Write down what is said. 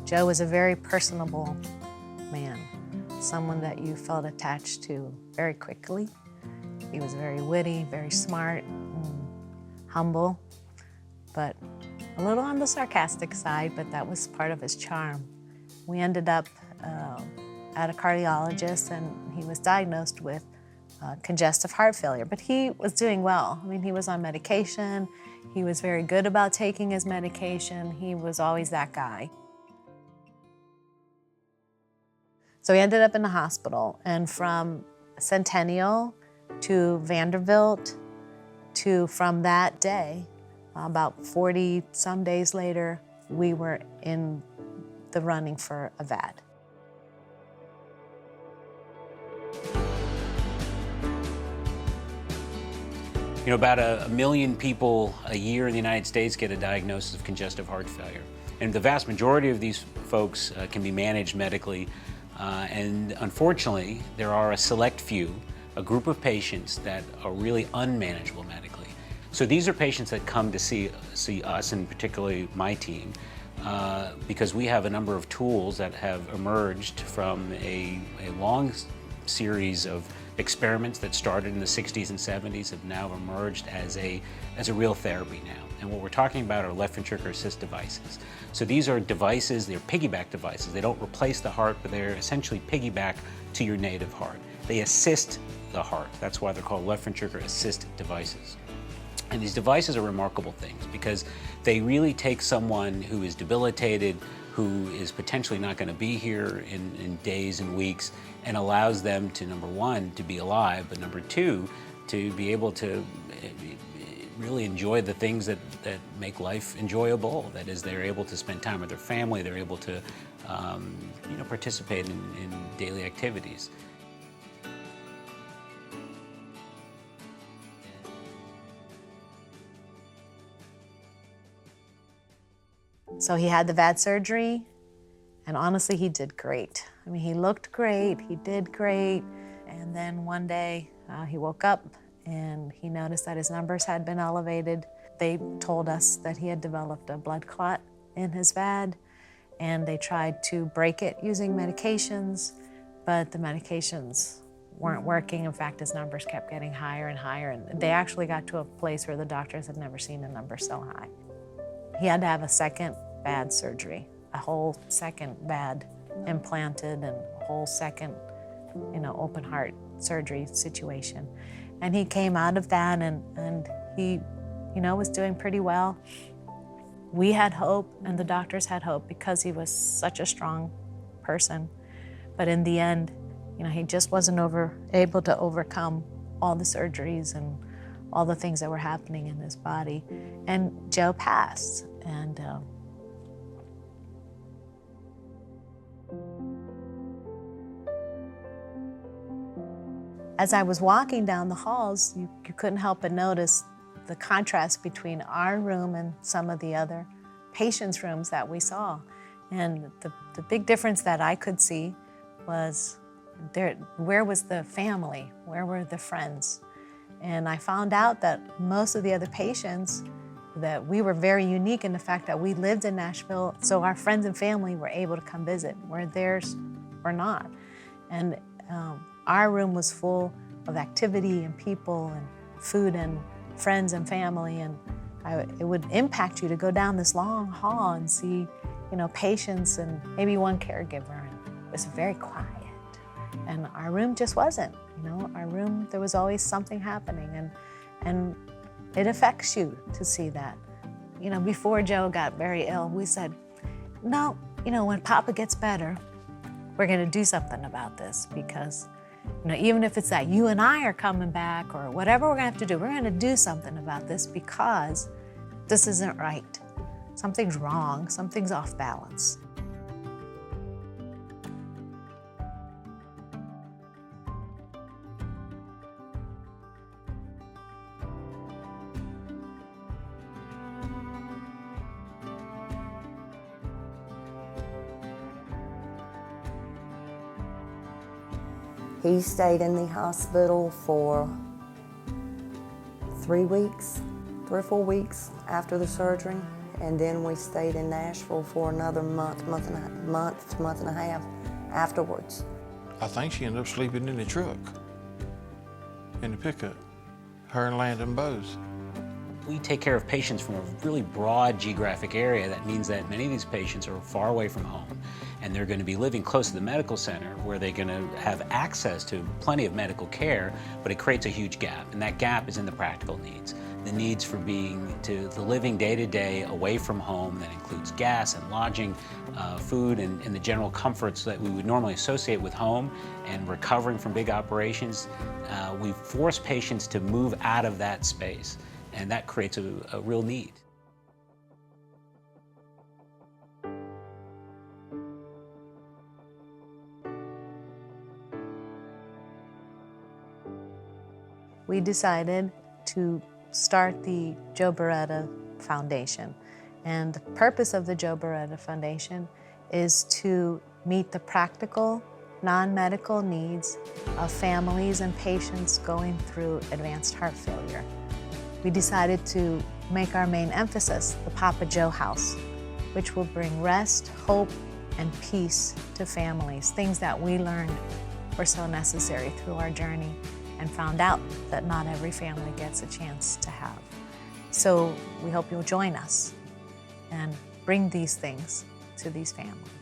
Joe was a very personable man, someone that you felt attached to very quickly. He was very witty, very smart, humble, but a little on the sarcastic side, but that was part of his charm. We ended up at a cardiologist, and he was diagnosed with congestive heart failure, but he was doing well. I mean, he was on medication. He was very good about taking his medication. He was always that guy. So he ended up in the hospital, and from Centennial to Vanderbilt to from that day, about 40 some days later, we were in the running for a VAD. You know, about a million people a year in the United States get a diagnosis of congestive heart failure. And the vast majority of these folks can be managed medically. And unfortunately, there are a select few, a group of patients that are really unmanageable medically. So these are patients that come to see us, and particularly my team, because we have a number of tools that have emerged from a long series of experiments that started in the 60s and 70s have now emerged as a real therapy now. And what we're talking about are left ventricular assist devices. So these are devices, they're piggyback devices. They don't replace the heart, but they're essentially piggyback to your native heart. They assist the heart. That's why they're called left ventricular assist devices. And these devices are remarkable things because they really take someone who is debilitated, who is potentially not going to be here in days and weeks, and allows them to, number one, to be alive, but number two, to be able to really enjoy the things that make life enjoyable. That is, they're able to spend time with their family, they're able to participate in daily activities. So he had the VAD surgery, and honestly, he did great. I mean, he looked great, he did great, and then one day he woke up and he noticed that his numbers had been elevated. They told us that he had developed a blood clot in his VAD, and they tried to break it using medications, but the medications weren't working. In fact, his numbers kept getting higher and higher, and they actually got to a place where the doctors had never seen a number so high. He had to have a second VAD surgery, a whole second VAD implanted and a whole second, open heart surgery situation. And he came out of that and he, was doing pretty well. We had hope and the doctors had hope because he was such a strong person. But in the end, he just wasn't able to overcome all the surgeries and all the things that were happening in his body. And Joe passed. And as I was walking down the halls, you couldn't help but notice the contrast between our room and some of the other patients' rooms that we saw. And the big difference that I could see was where was the family? Where were the friends? And I found out that most of the other patients, that we were very unique in the fact that we lived in Nashville, so our friends and family were able to come visit, where theirs were not. And our room was full of activity and people and food and friends and family, and it would impact you to go down this long hall and see, patients and maybe one caregiver, and it was very quiet. And our room just wasn't, our room, there was always something happening, and it affects you to see that. Before Joe got very ill, we said, no, when Papa gets better, we're gonna do something about this because, even if it's that you and I are coming back or whatever we're gonna have to do, we're gonna do something about this because this isn't right. Something's wrong, something's off balance. He stayed in the hospital for 3 or 4 weeks after the surgery. And then we stayed in Nashville for another month and a half afterwards. I think she ended up sleeping in the truck, in the pickup, her and Landon both. We take care of patients from a really broad geographic area. That means that many of these patients are far away from home, and they're going to be living close to the medical center where they're going to have access to plenty of medical care, but it creates a huge gap, and that gap is in the practical needs. The needs for the living day to day away from home that includes gas and lodging, food, and the general comforts that we would normally associate with home, and recovering from big operations. We force patients to move out of that space, and that creates a real need. We decided to start the Joe Beretta Foundation. And the purpose of the Joe Beretta Foundation is to meet the practical, non-medical needs of families and patients going through advanced heart failure. We decided to make our main emphasis the Papa Joe House, which will bring rest, hope, and peace to families, things that we learned were so necessary through our journey and found out that not every family gets a chance to have. So we hope you'll join us and bring these things to these families.